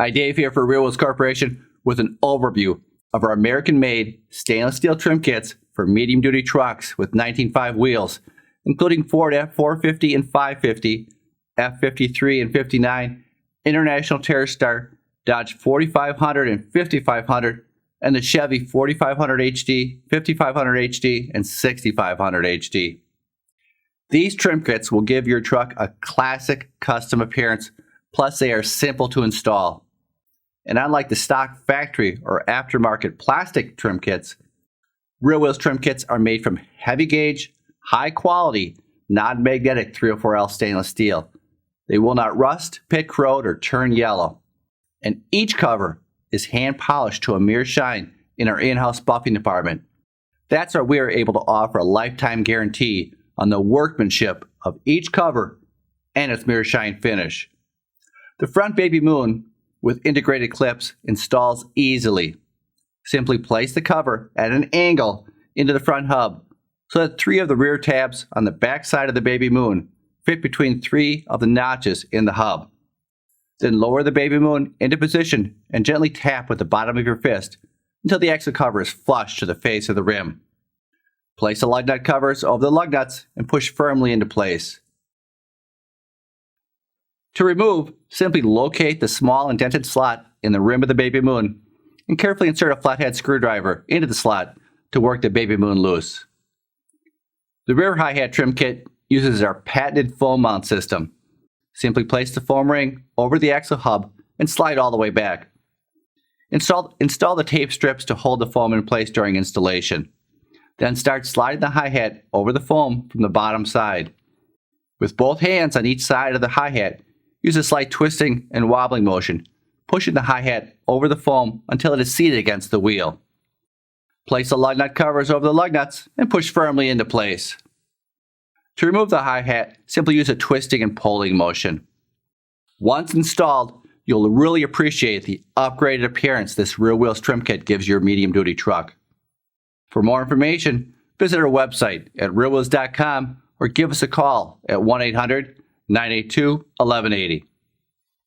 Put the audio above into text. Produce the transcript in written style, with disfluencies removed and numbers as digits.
Hi, Dave here for RealWheels Corporation with an overview of our American-made stainless steel trim kits for medium-duty trucks with 19.5 wheels, including Ford F450 and 550, F53 and 59, International TerraStar, Dodge 4500 and 5500, and the Chevy 4500 HD, 5500 HD, and 6500 HD. These trim kits will give your truck a classic custom appearance, plus they are simple to install. And unlike the stock factory or aftermarket plastic trim kits, RealWheels trim kits are made from heavy gauge, high quality, non-magnetic 304L stainless steel. They will not rust, pit corrode, or turn yellow. And each cover is hand polished to a mere shine in our in-house buffing department. That's why we are able to offer a lifetime guarantee on the workmanship of each cover and its mirror shine finish. The front baby moon with integrated clips installs easily. Simply place the cover at an angle into the front hub so that 3 of the rear tabs on the back side of the baby moon fit between 3 of the notches in the hub. Then lower the baby moon into position and gently tap with the bottom of your fist until the axle cover is flush to the face of the rim. Place the lug nut covers over the lug nuts and push firmly into place. To remove, simply locate the small indented slot in the rim of the baby moon and carefully insert a flathead screwdriver into the slot to work the baby moon loose. The rear hi-hat trim kit uses our patented foam mount system. Simply place the foam ring over the axle hub and slide all the way back. Install the tape strips to hold the foam in place during installation. Then start sliding the hi-hat over the foam from the bottom side. With both hands on each side of the hi-hat, use a slight twisting and wobbling motion, pushing the hi-hat over the foam until it is seated against the wheel. Place the lug nut covers over the lug nuts and push firmly into place. To remove the hi-hat, simply use a twisting and pulling motion. Once installed, you'll really appreciate the upgraded appearance this RealWheels trim kit gives your medium-duty truck. For more information, visit our website at realwheels.com or give us a call at 1-800-982-1180.